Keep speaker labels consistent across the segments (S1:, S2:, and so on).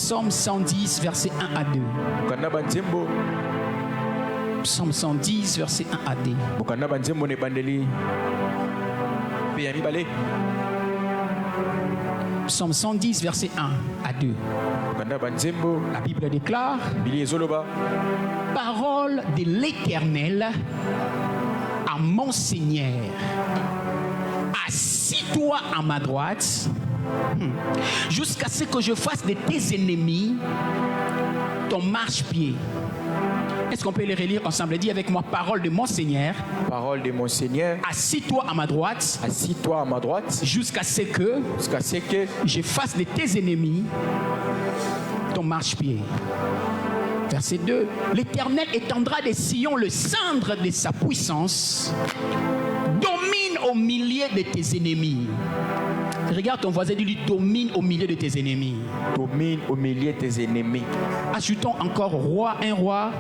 S1: Psaume 110, verset 1 à 2. Psaume 110, verset 1 à 2. Psaume 110, verset 1 à 2. La Bible déclare: Parole de l'Éternel à mon Seigneur, assis-toi à ma droite, jusqu'à ce que je fasse de tes ennemis ton marchepied. Est-ce qu'on peut les relire ensemble? Dis avec moi: parole de mon Seigneur.
S2: Parole de mon Seigneur.
S1: Assis-toi à ma droite.
S2: Assis-toi à ma droite.
S1: Jusqu'à ce que je fasse de tes ennemis ton marchepied. Verset 2. L'Éternel étendra des sillons le cendre de sa puissance. Domine au milieu de tes ennemis. Regarde ton voisin, dis-lui: domine au milieu de tes ennemis.
S2: Domine au milieu de tes ennemis.
S1: Ajoutons encore roi, un roi.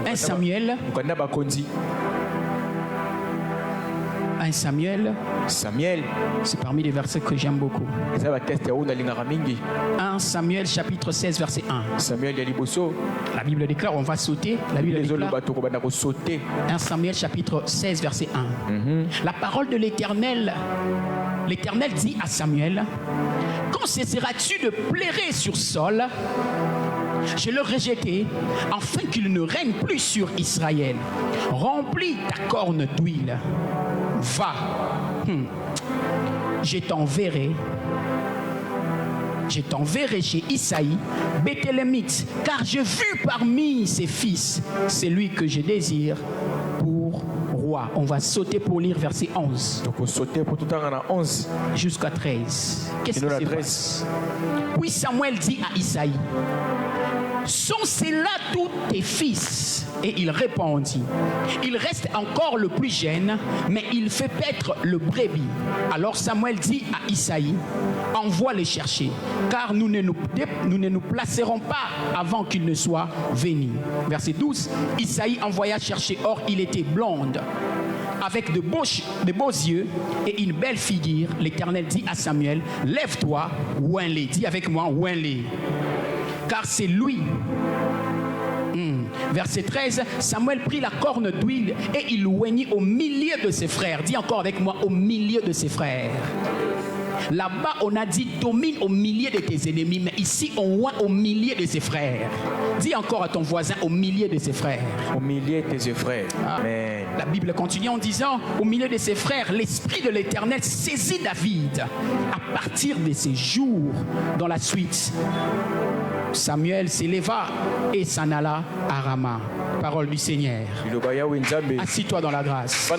S1: Un Samuel. 1 Samuel.
S2: Samuel.
S1: C'est parmi les versets que j'aime beaucoup. 1 Samuel chapitre 16 verset 1.
S2: Samuel Yaliboso.
S1: La Bible déclare, on va sauter. La Bible déclare, 1 Samuel chapitre 16 verset 1. La parole de l'Éternel. L'Éternel dit à Samuel: quand cesseras-tu de plairer sur Saul? Je le rejetai, afin qu'il ne règne plus sur Israël. Remplis ta corne d'huile. Va. Je t'enverrai chez Isaïe, Béthélémite, car j'ai vu parmi ses fils celui que je désire pour roi. On va sauter pour lire verset 11.
S2: Donc on sauter pour tout le temps en 11
S1: jusqu'à 13. Qu'est-ce que c'est 13? Puis Samuel dit à Isaïe: sont-ce là tous tes fils? Et il répondit: il reste encore le plus jeune, mais il fait paître le brebis. Alors Samuel dit à Isaïe: envoie les chercher, car nous ne nous placerons pas avant qu'il ne soit venu. Verset 12. Isaïe envoya chercher. Or il était blonde, avec de beaux yeux et une belle figure. L'Éternel dit à Samuel: lève-toi, oins-les. Dis avec moi: oins-les, car c'est lui. Verset 13, Samuel prit la corne d'huile et il oignit au milieu de ses frères. Dis encore avec moi: au milieu de ses frères. Là-bas, on a dit domine au milieu de tes ennemis, mais ici, on oint au milieu de ses frères. Dis encore à ton voisin: au milieu de ses frères.
S2: Au milieu de ses frères. Amen.
S1: La Bible continue en disant: au milieu de ses frères, l'Esprit de l'Éternel saisit David à partir de ses jours. Dans la suite, Samuel s'éleva et s'en alla à Rama. Parole du Seigneur. Assis-toi dans la grâce.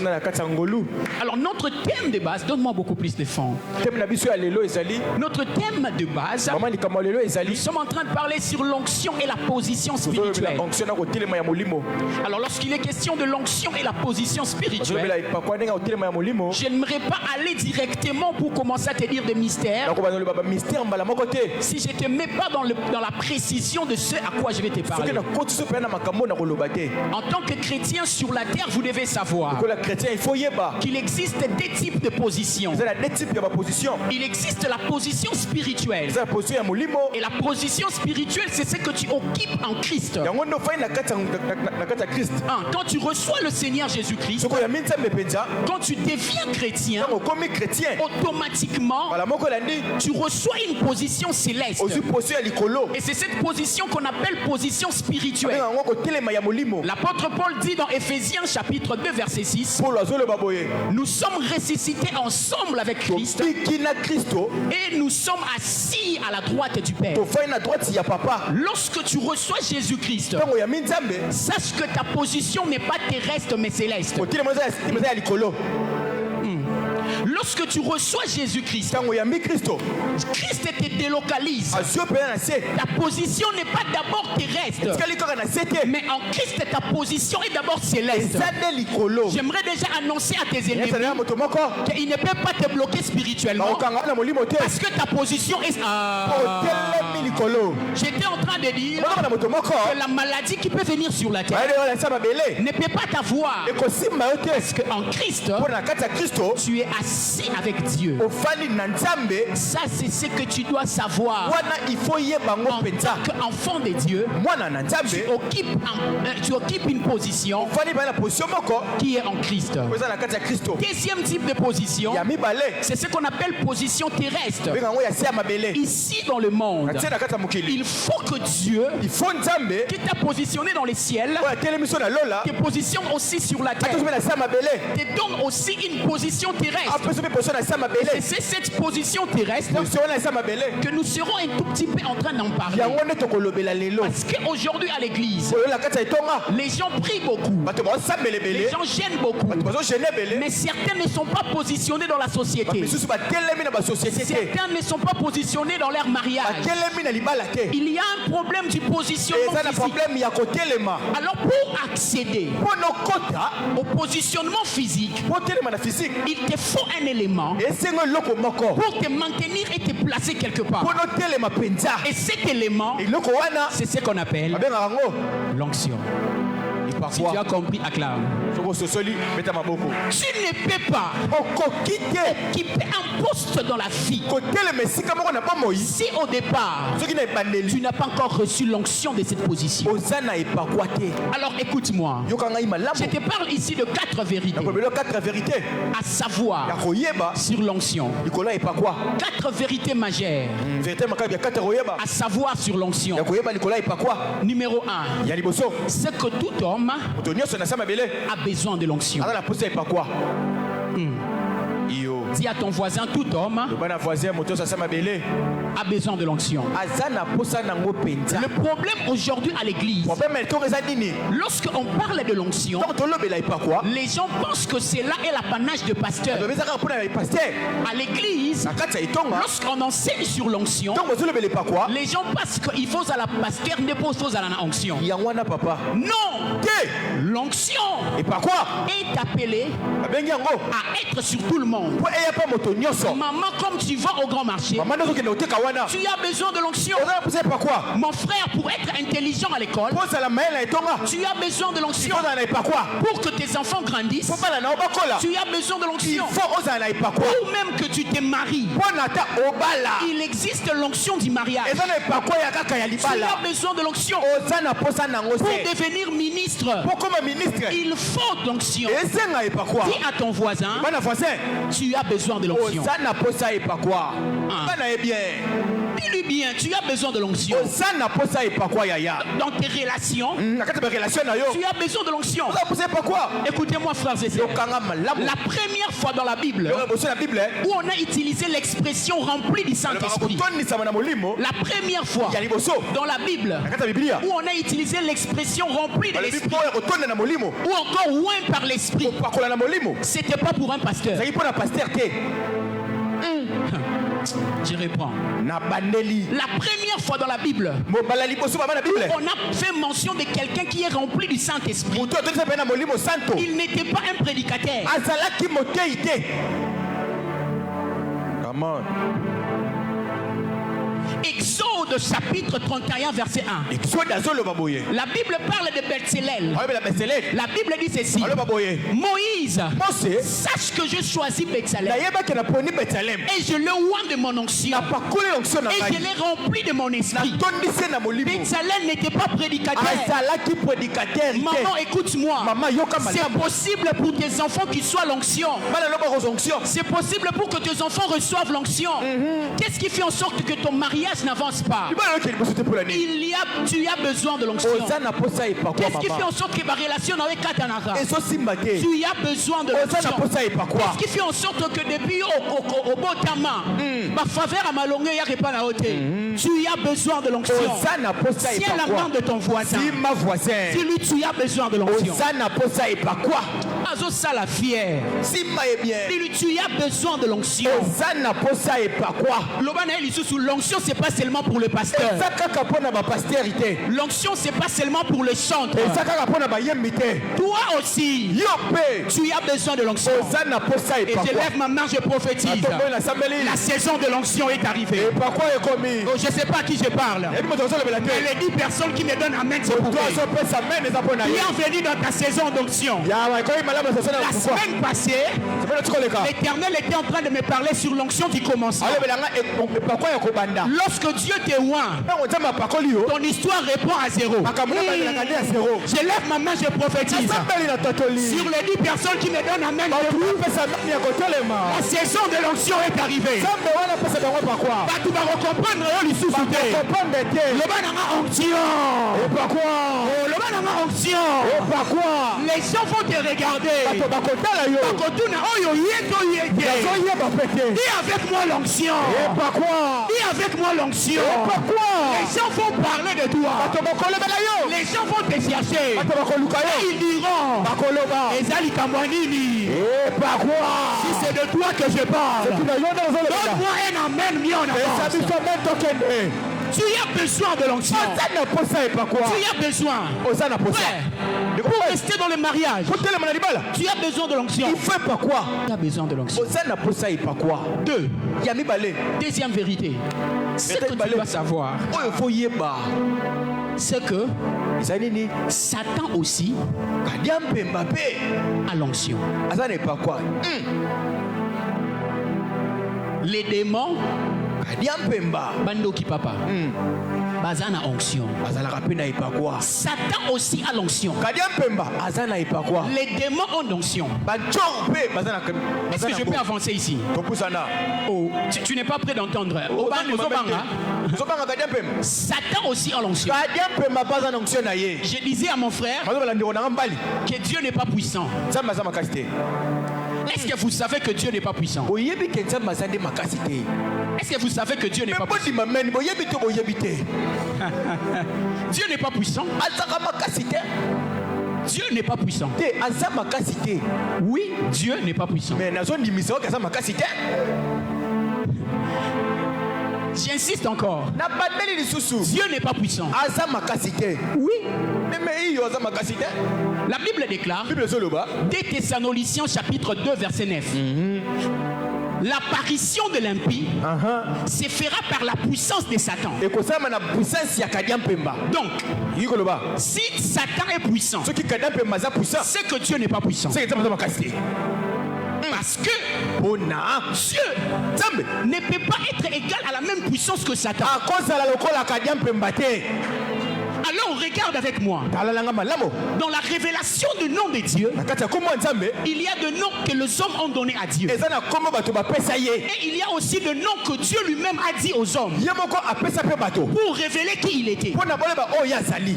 S1: Alors notre thème de base, donne-moi beaucoup plus de fond. Notre thème de base, nous sommes en train de parler sur l'onction et la position spirituelle. Alors lorsqu'il est question de l'onction et la position spirituelle, je n'aimerais pas aller directement pour commencer à te dire des mystères si je ne te mets pas dans la précision de ce à quoi je vais te parler. En tant que chrétien sur la terre, vous devez savoir qu'il existe des types de positions. Il existe la position spirituelle. Et la position spirituelle, c'est ce que tu occupes en Christ. Quand tu reçois le Seigneur Jésus-Christ, quand tu deviens chrétien, automatiquement, tu reçois une position céleste. Et c'est cette position qu'on appelle position spirituelle. L'apôtre Paul dit dans Éphésiens chapitre 2 verset 6: nous sommes ressuscités ensemble avec Christ et nous sommes assis à la droite du Père. Lorsque tu reçois Jésus-Christ, sache que ta position n'est pas terrestre mais céleste. Lorsque tu reçois Jésus-Christ, Christ te délocalise. Ta position n'est pas d'abord terrestre, mais en Christ ta position est d'abord céleste. J'aimerais déjà annoncer à tes ennemis qu'ils ne peuvent pas te bloquer spirituellement parce que ta position est... J'étais en train de dire que la maladie qui peut venir sur la terre ne peut pas t'avoir. Parce qu'en Christ, tu es assis avec Dieu. Ça, c'est ce que tu dois savoir. En tant qu'enfant de Dieu, tu occupes une position qui est en Christ. Deuxième type de position, c'est ce qu'on appelle position terrestre. Ici dans le monde, il faut que Dieu, qui t'a positionné dans les ciels, te positionne aussi sur la terre, te donne aussi une position terrestre. Et c'est cette position terrestre que nous serons un tout petit peu en train d'en parler. Parce qu'aujourd'hui à l'église, les gens prient beaucoup, les gens gênent beaucoup, mais certains ne sont pas positionnés dans la société. Certains ne sont pas positionnés dans leur mariage. Il y a un problème du positionnement physique. Alors pour accéder au positionnement physique, il te faut un élément pour te maintenir et te placer quelque part. Et cet élément, c'est ce qu'on appelle l'onction. Si tu as compris, acclame. Tu ne peux pas occuper un poste dans la vie si au départ tu n'as pas encore reçu l'onction de cette position. Alors écoute-moi, je te parle ici de 4 vérités à savoir sur l'onction. 4 vérités majeures à savoir sur l'onction. Numéro 1, c'est que tout homme a besoin de l'onction. Dis à ton voisin, tout homme a besoin de l'onction. Le problème aujourd'hui à l'église, lorsqu'on parle de l'onction, les gens pensent que c'est là est l'apanage de pasteur. À l'église, lorsqu'on enseigne sur l'onction, les gens pensent qu'il faut à la pasteur, ne faut à la onction. Non, l'onction est appelée à être sur tout le monde. Maman, comme tu vas au grand marché, tu as besoin de l'onction. Mon frère, pour être intelligent à l'école, tu as besoin de l'onction. Pour que tes enfants grandissent, tu as besoin de l'onction. Ou même que tu te maries, il existe l'onction du mariage. Tu as besoin de l'onction. Pour devenir ministre, il faut l'onction. Dis à ton voisin, tu as besoin de l'onction. Dis-lui bien, tu as besoin de l'onction. Dans tes relations, tu as besoin de l'onction. Écoutez-moi, frères et sœurs. La première fois dans la Bible où on a utilisé l'expression remplie du Saint-Esprit, la première fois dans la Bible où on a utilisé l'expression remplie de l'Esprit, ou encore loin par l'Esprit, c'était pas pour un pasteur. Je reprends. La première fois dans la Bible où on a fait mention de quelqu'un qui est rempli du Saint-Esprit, il n'était pas un prédicateur. Exode chapitre 31 verset 1. La Bible parle de Bethléem. La Bible dit ceci: Moïse, sache que je choisis Bethléem et je le oins de mon onction et je l'ai rempli de mon esprit. Bethléem n'était pas prédicateur. Maman, écoute-moi. C'est possible pour tes enfants qu'ils soient l'onction. C'est possible pour que tes enfants reçoivent l'onction. Qu'est-ce qui fait en sorte que ton mariage n'avance pas? Tu as besoin de l'onction. Qu'est-ce qui fait en sorte que ma relation avec Katanara? Tu as besoin de l'onction. Qu'est-ce qui fait en sorte que depuis au Botama, ma faveur à ma longueur, il n'y a pas la hauteur? Tu as besoin de l'onction. Tiens la main de ton voisin. Dis-lui, tu as besoin de l'onction. azo sala fier.
S2: Simba est bien.
S1: Tu as besoin de l'onction.
S2: Ozana posa et pas quoi.
S1: Lobana sous l'onction, c'est pas seulement pour le pasteur. L'onction, c'est pas seulement pour le chantre. Toi aussi, tu as besoin de l'onction. Et je lève ma main, je prophétise. La saison de l'onction est arrivée. Oh, je ne sais pas à qui je parle. Mais les 10 personnes qui me donnent amen, c'est pour toi. Bienvenue dans ta saison d'onction. La semaine passée, l'Éternel était en train de me parler sur l'onction qui commence. Lorsque Dieu te oint, ton histoire répond à zéro. Je lève ma main, je prophétise. Sur les 10 personnes qui me donnent amen, la saison de l'onction est arrivée. Tu vas comprendre le banana onction. Les gens vont te regarder. Dis avec moi l'onction. Dis avec moi l'onction. Les gens vont parler de toi. Les gens vont te chercher. Et ils diront Ezali Kamwanini. Si c'est de toi que je parle, donne-moi un amen mis en avance. Tu as besoin de l'onction. Tu as besoin. Pour rester dans le mariage, tu as besoin de l'onction. Tu as besoin de l'onction. Deux. Deuxième vérité. Ce que tu dois savoir, c'est que Satan aussi a l'onction. Les démons Bandoki papa. Bazana onction. Satan aussi a l'onction. Les démons ont l'onction. Est-ce que je peux avancer ici? Oh, tu n'es pas prêt d'entendre. Satan aussi a l'onction. Je disais à mon frère que Dieu n'est pas puissant. Est-ce que vous savez que Dieu n'est pas puissant? Est-ce que vous savez que Dieu n'est pas puissant? Dieu n'est pas puissant. Dieu n'est pas puissant. Oui, Dieu n'est pas puissant. J'insiste encore. Dieu n'est pas puissant. Oui. La Bible déclare, 2 Thessaloniciens chapitre 2 verset 9. L'apparition de l'impie se fera par la puissance de Satan. Donc, si Satan est puissant, c'est que Dieu n'est pas puissant. Parce que Dieu ne peut pas être égal à la même puissance que Satan. Alors regarde avec moi. Dans la révélation du nom de Dieu, il y a des noms que les hommes ont donnés à Dieu. Et il y a aussi des noms que Dieu lui-même a dit aux hommes pour révéler qui il était.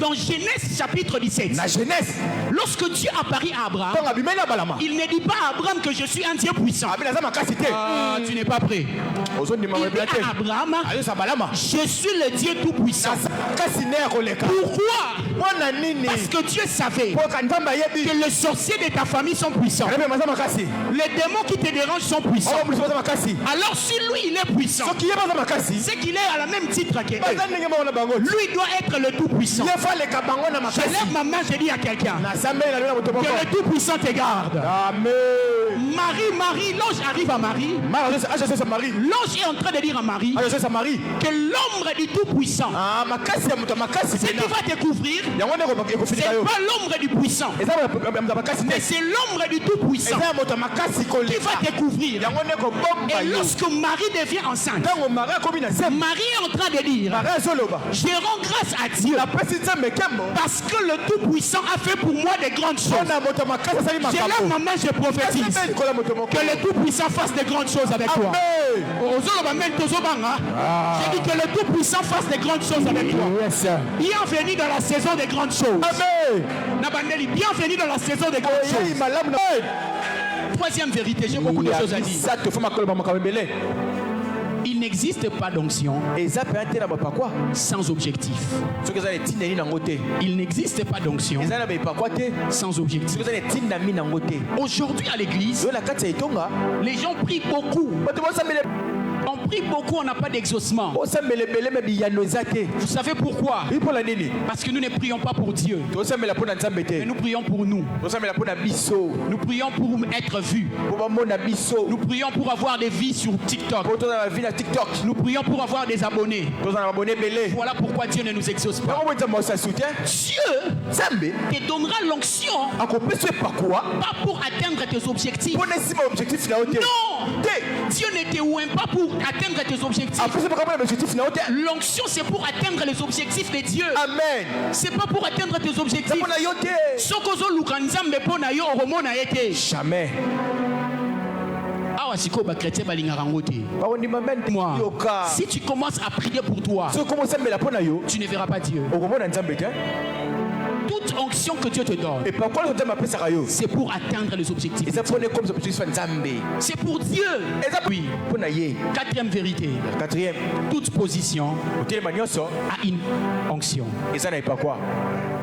S1: Dans Genèse chapitre 17, lorsque Dieu apparut à Abraham, il ne dit pas à Abraham que je suis un Dieu puissant. Tu n'es pas prêt. Il dit à Abraham, je suis le Dieu tout puissant. Pourquoi? Parce que Dieu savait que les sorciers de ta famille sont puissants. Les démons qui te dérangent sont puissants. Alors si lui il est puissant, c'est qu'il est à la même titre que eux. Lui doit être le tout puissant. Je lève ma main, je dis à quelqu'un que le tout puissant te garde. Marie, l'ange arrive à Marie. L'ange est en train de dire à Marie que l'ombre du tout puissant, c'est qui va découvrir, c'est pas l'ombre du puissant, mais c'est l'ombre du tout puissant qui va découvrir. Et lorsque Marie devient enceinte, Marie est en train de dire, je rends grâce à Dieu parce que le tout puissant a fait pour moi des grandes choses. Je lève ma main, je prophétise que le tout puissant fasse des grandes choses avec toi. J'ai dit que le tout puissant fasse des grandes choses avec toi. Bienvenue dans la saison des grandes choses. Bienvenue dans la saison des grandes choses. Troisième vérité, j'ai beaucoup de choses à dire. Il n'existe pas d'onction sans objectif. Il n'existe pas d'onction sans objectif. Aujourd'hui à l'église, les gens prient beaucoup. On prie beaucoup, on n'a pas d'exaucement. Vous savez pourquoi? Parce que nous ne prions pas pour Dieu, mais nous prions pour nous. Nous prions pour être vus. Nous prions pour avoir des vies sur TikTok. Nous prions pour avoir des abonnés. Voilà pourquoi Dieu ne nous exauce pas. Dieu te donnera l'onction pas pour atteindre tes objectifs. Non, Dieu ne te oint pas pour atteindre tes objectifs. L'onction c'est pour atteindre les objectifs de Dieu.
S2: Amen.
S1: C'est pas pour atteindre tes objectifs.
S2: Jamais.
S1: Moi, si tu commences à prier pour toi, tu ne verras pas Dieu. Toute onction que Dieu te donne, c'est pour atteindre les objectifs. C'est pour Dieu. Oui. Quatrième vérité. Toute position a une onction.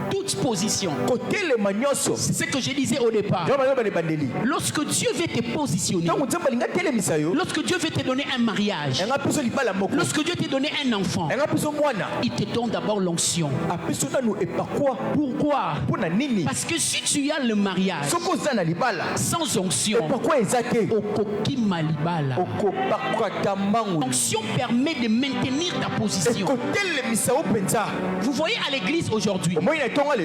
S1: Toute position. C'est ce que je disais au départ. Lorsque Dieu veut te positionner, lorsque Dieu veut te donner un mariage, lorsque Dieu te donne un enfant, il te donne d'abord l'onction. Pourquoi? Parce que si tu as le mariage sans onction, l'onction permet de maintenir ta position. Vous voyez à l'église aujourd'hui,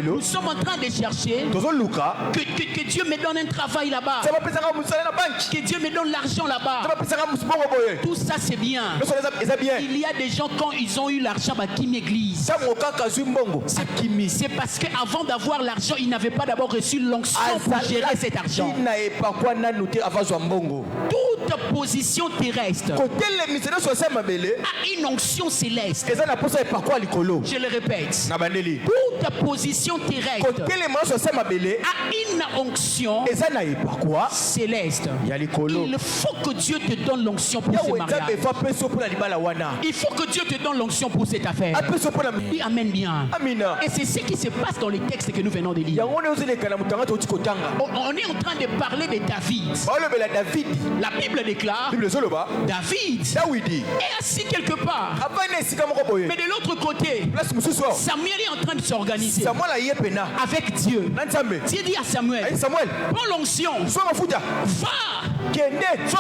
S1: nous sommes en train de chercher que Dieu me donne un travail là-bas, que Dieu me donne l'argent là-bas. Tout ça c'est bien. Il y a des gens quand ils ont eu l'argent qui m'église. C'est parce qu'avant d'avoir l'argent, ils n'avaient pas d'abord reçu l'onction pour gérer cet argent. Toute position terrestre a une onction céleste. Je le répète. Toute position terrestre a une onction céleste. Il faut que Dieu te donne l'onction pour ce mariage. Il faut que Dieu te donne l'onction pour cette affaire. Oui, amen bien. Et c'est ce qui se passe dans les textes que nous venons de lire. On est en train de parler de David. La Bible déclare David est assis quelque part. Mais de l'autre côté, Samuel est en train de s'organiser avec Dieu. Dieu dit à Samuel, prends l'onction, va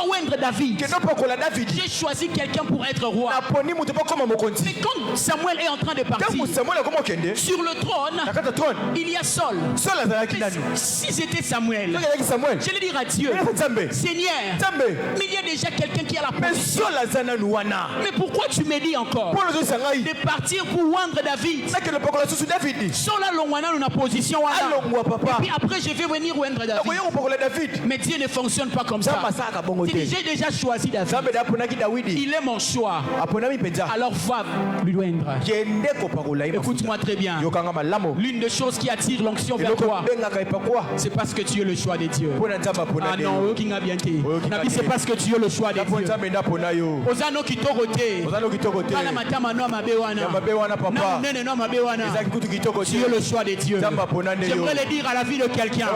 S1: oindre David. J'ai choisi quelqu'un pour être roi. Mais quand Samuel est en train de partir, sur le trône, il y a Saul. Si c'était Samuel, je vais dire à Dieu, Seigneur, mais il y a déjà quelqu'un qui a la position. Mais pourquoi tu me dis encore de partir pour oindre David? Saul a l'ongwana dans la position. Et puis après je vais venir oindre David. Mais Dieu ne fonctionne pas comme ça. J'ai déjà choisi David. Il est mon choix. Alors va lui oindre. Écoute-moi très bien. L'une des choses qui attire l'onction vers toi, c'est parce que tu es le choix de Dieu. Ah non, c'est parce que tu es le choix de Dieu. Ozano kitorote. Kala matama no mabewana. Tu es le choix de Dieu. J'aimerais le dire à la vie de quelqu'un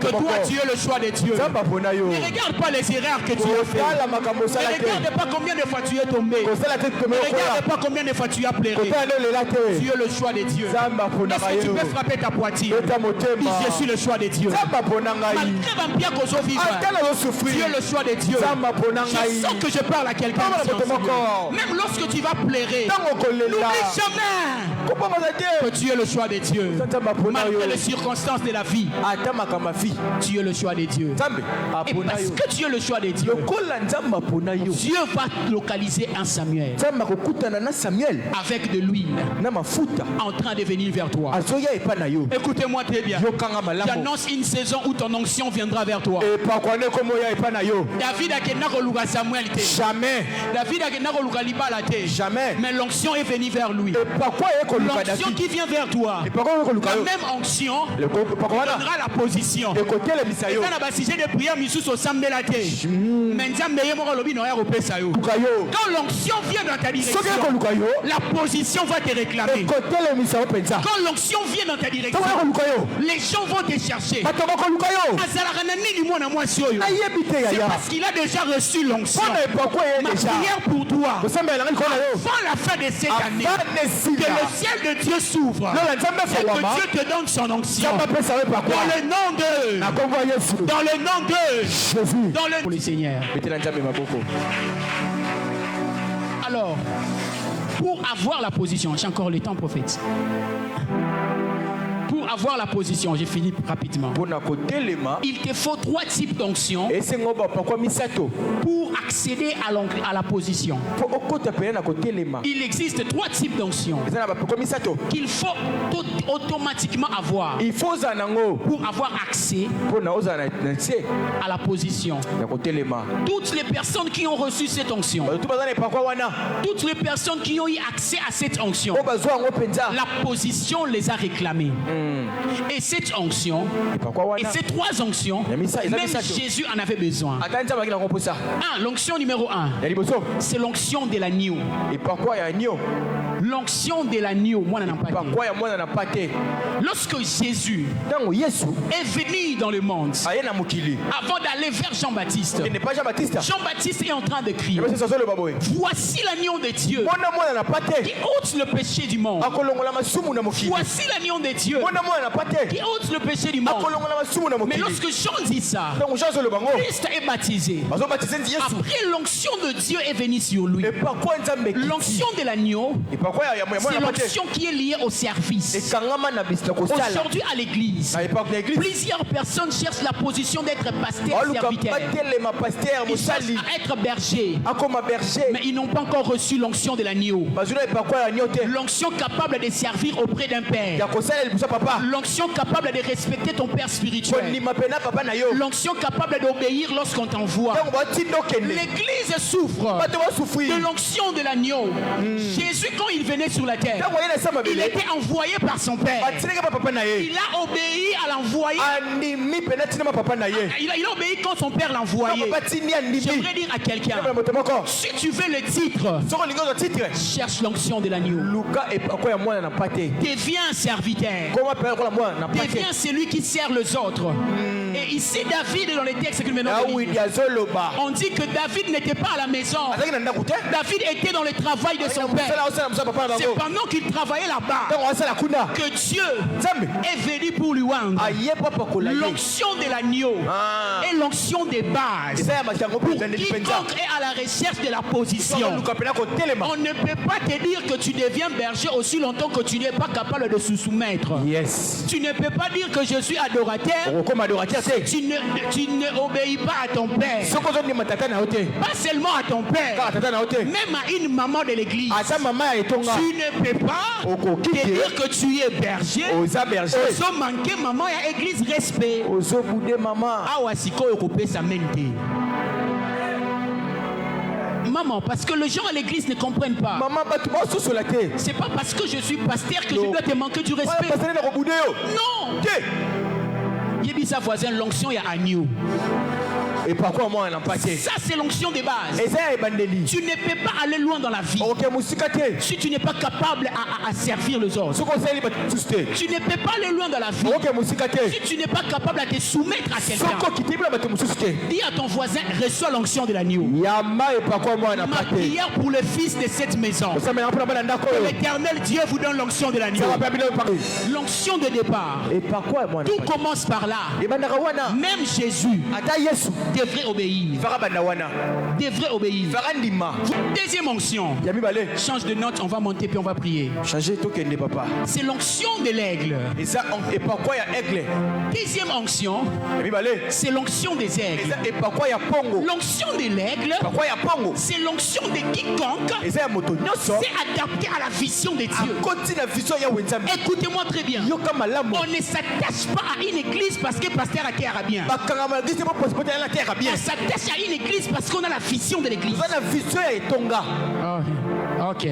S1: que toi tu es le choix de Dieu. Ne regarde pas les erreurs que tu as fait. Ne regarde pas combien de fois tu es tombé. Ne regarde pas combien de fois tu as pleuré. Tu es le choix de Dieu. Est-ce que tu peux frapper ta poitrine? Je suis le choix de Dieu. Malgré bien qu'on soit vivre, tu es le choix de Dieu. Je sens que je parle à quelqu'un. Même lorsque tu vas pleurer, n'oublie jamais que tu es le choix de Dieu. Malgré les circonstances de la vie, tu es le choix de Dieu. Et parce que tu es le choix de Dieu, Dieu va localiser un Samuel avec de l'huile en train de venir vers toi. Écoutez-moi très bien. J'annonce une saison où ton onction viendra vers toi. David a kenakolunga Samuel te.
S2: Jamais.
S1: David a kenakolunga libala te.
S2: Jamais.
S1: Mais l'onction est venue vers lui. l'onction qui vient vers toi, la même onction donnera la position. De prière, quand l'onction vient dans ta direction, la position va te réclamer. Quand l'onction vient dans ta direction, les gens vont te chercher. C'est parce qu'il a déjà reçu l'onction. Ma prière pour toi, avant la fin de cette année, que le ciel de Dieu s'ouvre et que Dieu te donne son onction. Dans le nom de Jésus. Dans le nom de Seigneur. Alors, pour avoir la position, j'ai encore le temps, prophète. Pour avoir la position, j'ai fini rapidement. Il te faut 3 types d'onction pour accéder à la position. Il existe 3 types d'onction qu'il faut automatiquement avoir pour avoir accès à la position. Toutes les personnes qui ont reçu cette onction, toutes les personnes qui ont eu accès à cette onction, la position les a réclamées. Et cette onction, et ces 3 onctions, même Jésus en avait besoin. L'onction numéro 1, c'est l'onction de l'agneau. L'onction de l'agneau, moi n'en pas. Lorsque Jésus est venu dans le monde, avant d'aller vers Jean-Baptiste, Jean-Baptiste est en train de crier: voici l'agneau de Dieu qui ôte le péché du monde. Voici l'agneau de Dieu qui ôte le péché du monde. Mais lorsque Jean dit ça, Christ est baptisé. Après, l'onction de Dieu est venue sur lui. L'onction de l'agneau, c'est l'onction qui est liée au service. Aujourd'hui à l'église, plusieurs personnes cherchent la position d'être pasteur serviteur. Ils cherchent à être berger, mais ils n'ont pas encore reçu l'onction de l'agneau. L'onction capable de servir auprès d'un père. L'onction capable de respecter ton père spirituel. L'onction capable d'obéir lorsqu'on t'envoie. L'église souffre de l'onction de l'agneau. Jésus, quand il venait sur la terre, il était envoyé par son père. Il a obéi à l'envoyé. Il a obéi quand son père l'envoyait. J'aimerais dire à quelqu'un, si tu veux le titre, cherche l'onction de l'agneau. Deviens un serviteur. Deviens celui qui sert les autres. Et ici, David, dans les textes que nous venons de lire, on dit que David n'était pas à la maison. David était dans le travail de son père. C'est pendant qu'il travaillait là-bas que Dieu est venu pour lui rendre l'onction de l'agneau et l'onction des bases. Pour quiconque est à la recherche de la position, on ne peut pas te dire que tu deviens berger aussi longtemps que tu n'es pas capable de se soumettre. Tu ne peux pas dire que je suis adorateur. Tu ne obéis pas à ton père. Pas seulement à ton père, même à une maman de l'église. Tu ne peux pas te dire que tu es berger. Oso manquer maman et église respect. Maman, parce que les gens à l'église ne comprennent pas. C'est pas parce que je suis pasteur que je dois te manquer du respect. Non. Yébisa voisin, l'onction est agneau.
S2: Et pourquoi moi on pas
S1: ça c'est l'onction de base. Tu ne peux pas aller loin dans la vie si tu n'es pas capable à servir les autres. Tu ne peux pas aller loin dans la vie si tu n'es pas capable à te soumettre à quelqu'un. Dis à ton voisin, reçois l'onction de l'agneau. Ma prière pour le fils de cette maison, que l'éternel Dieu vous donne l'onction de l'agneau. L'onction de départ. Tout commence par là. Même Jésus devrait obéir. Devrait obéir. Deuxième onction. Change de note, on va monter puis on va prier. C'est l'onction de l'aigle. Deuxième onction, c'est l'onction des aigles. L'onction de l'aigle, c'est l'onction de quiconque c'est adapté à la vision de Dieu. Écoutez-moi très bien. On ne s'attache pas à une église parce que pasteur a terre à bien. On s'attache à une église parce qu'on a la vision de l'église. Ok.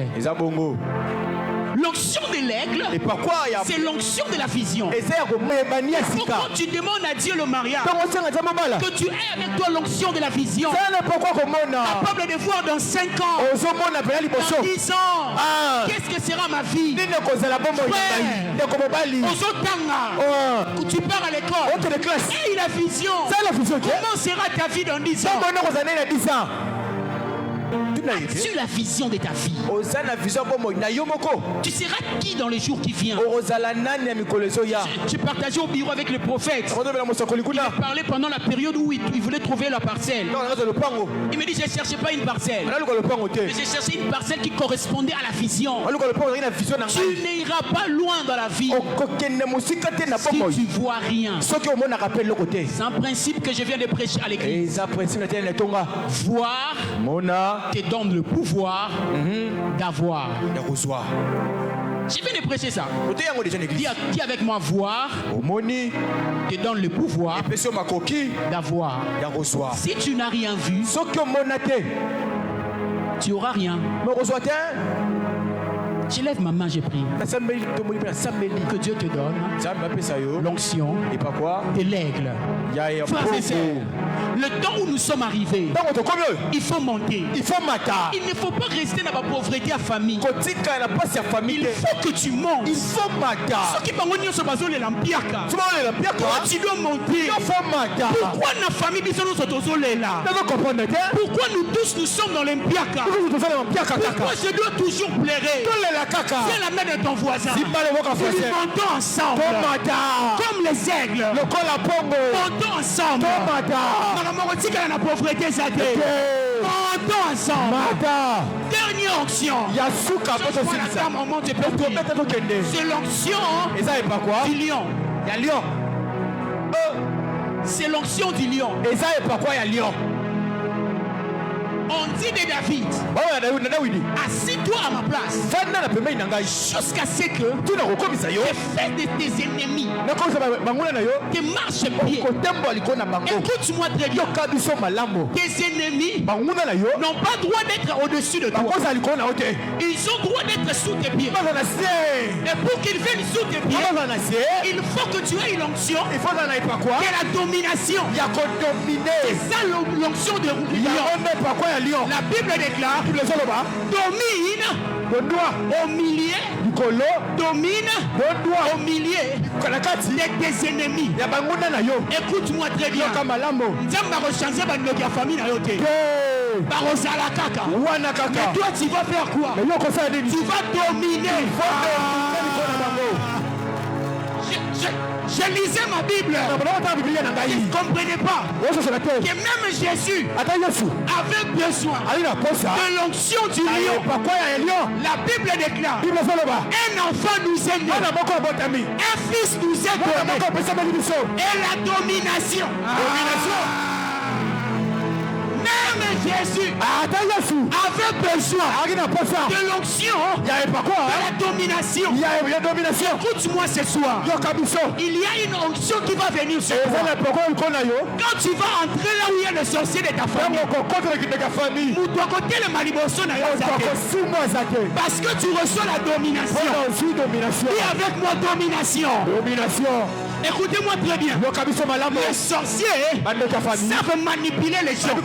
S1: L'onction de l'aigle,
S2: Et pourquoi il y a
S1: c'est l'onction de la vision.
S2: Et c'est
S1: Pourquoi tu demandes à Dieu le mariage, que tu aies avec toi l'onction de la vision, capable de voir dans 5 ans, dans 10 ans, qu'est-ce que sera ma vie? Tu pars à l'école et la vision. Comment sera ta vie dans 10 ans? As-tu la vision de ta vie? Tu seras qui dans les jours qui viennent? J'ai partagé au bureau avec le prophète. Il a parlé pendant la période où il voulait trouver la parcelle. Il me dit, je ne cherchais pas une parcelle, mais j'ai cherché une parcelle qui correspondait à la vision. Tu n'iras pas loin dans la vie si tu vois rien. C'est un principe que je viens de prêcher à l'église. Voir te donne le pouvoir d'avoir. Je viens de prêcher ça. Dis avec moi, voir te donne le pouvoir d'avoir. Si tu n'as rien vu, tu n'auras rien. Je lève ma main, j'ai pris. Que Dieu te donne l'onction de l'aigle. Frères et sœurs, le temps où nous sommes arrivés, il faut monter. Il ne faut pas rester dans la pauvreté à famille. Il faut que tu montes. Ceux qui toi, tu dois monter. Pourquoi la famille est là? Pourquoi nous tous nous sommes dans l'Impiaka? Pourquoi je dois toujours pleurer? C'est la main de ton voisin. Nous montons ensemble. Comme les aigles. Montons ensemble. La pauvreté, montons ensemble. Dernière onction. C'est l'onction du lion. C'est l'onction du lion. On dit de David, assis-toi à ma place jusqu'à ce que les faits de tes ennemis te marchent pied. Écoute-moi très bien. Tes ennemis n'ont pas droit d'être au-dessus de toi. Ils ont droit d'être sous tes pieds. Et pour qu'ils viennent sous tes pieds, il faut que tu aies une onction de la domination. C'est ça l'onction de lion. La Bible déclare, domine au milieu, domine au milieu de tes ennemis. Écoute-moi très bien. Mais toi tu vas faire quoi? Tu vas dominer. Je lisais ma Bible. Je ne comprenais pas que même Jésus avait besoin de l'onction du lion. La Bible déclare, un enfant nous est né, un fils nous est donné, et la domination. Même Jésus avait besoin de l'onction de la domination. Écoute-moi ce soir. Il y a une onction qui va venir sur toi. Quand tu vas entrer là où il y a le sorcier de ta famille, parce que tu reçois la domination. Dis avec moi domination. Écoutez-moi très bien. Les sorciers savent manipuler les gens.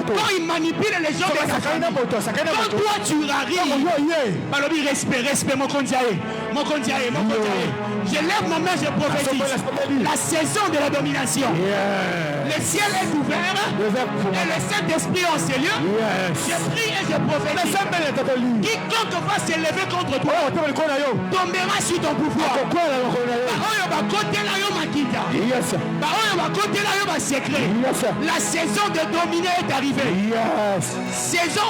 S1: Quand ils manipulent les gens, quand toi tu arrives, respect, mon kondiaye. Je lève ma main, je prophétise. La saison de la domination. Le ciel est ouvert et le Saint-Esprit en ces lieux. Je prie et je prophétise. Quiconque va s'élever contre toi tombera sur ton pouvoir. La saison de dominer est arrivée. Saison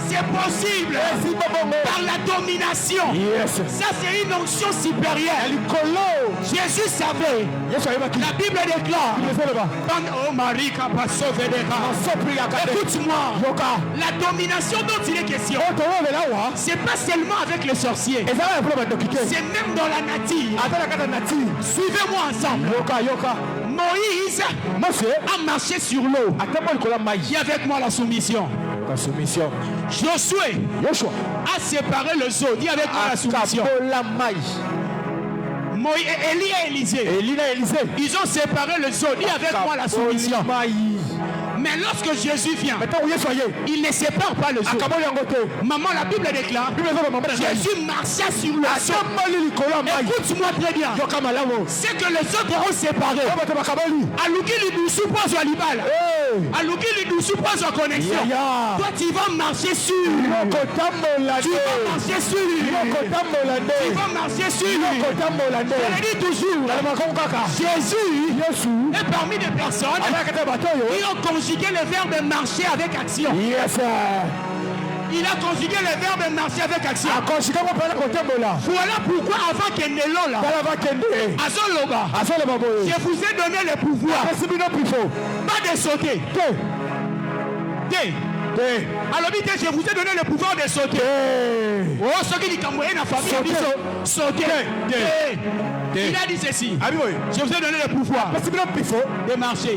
S1: c'est possible par la domination. Ça c'est une onction supérieure. Jésus savait. La Bible déclare. Écoute-moi. La domination dont il est question, c'est pas seulement avec les sorciers, c'est même dans la nature. Suivez-moi ensemble. Moïse a marché sur l'eau. Dis avec moi la soumission. Josué a séparé le zoo. Dis avec moi la soumission. Moïse, Élie et Élisée, ils ont séparé le zoo. Dis avec moi la soumission. Mais lorsque Jésus vient, il ne sépare pas le zoo. Maman, la Bible déclare, Jésus marcha sur le zoo. Écoute-moi très bien. C'est que les autres seront séparés. Alouki Lidoussou pose à l'ibal. Alouki Lidoussou pose en connexion. Toi, tu vas marcher sur. Tu vas marcher sur. Tu vas marcher sur. Je le dis toujours. Jésus est parmi des personnes qui ont conjugué le verbe marcher avec action. Il a conjugué le verbe marcher avec action. Voilà pourquoi avant qu'il ne l'ait là, je vous ai donné le pouvoir. Pas de sauter. Alors je vous ai donné le pouvoir de sauter. Oh, ce qui dit dans la famille, sauter. Il a dit ceci. Je vous ai donné le pouvoir de marcher.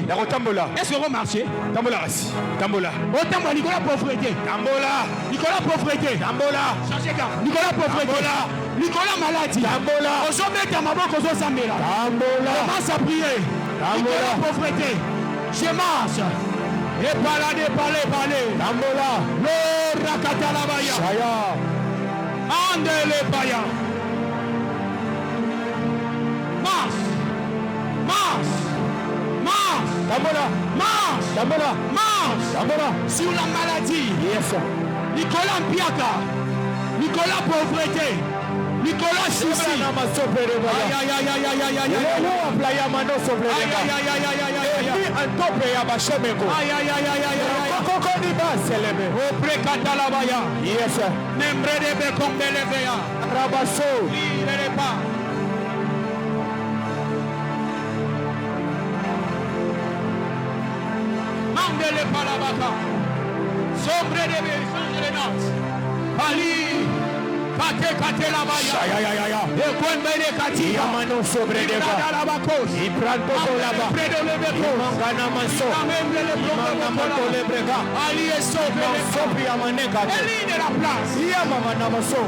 S1: Est-ce qu'on va marcher? Autant Nicolas pauvreté. Nicolas pauvreté. Nicolas pauvreté. Nicolas maladie. Aujourd'hui, ta maman qu'on soit samedi là. Commence à prier. Nicolas pauvreté. Je marche. Et parler. Tambola. Le rakatalabaya. Andele baya. Marche. Sur la maladie. Nicolas Mpiaka. Nicolas pauvreté. Nicolas souci. Mandele palabaka. Sombre de change de notes. Ali. Kate la baya. Et quand mene kati. Yamano sobre de ba. La bakos. I prando la ba. Predo le beko. Mangana manso. Mangana le brega. Ali est sauvé. Sopi amane kati. Eli de la place. Yamama namaso.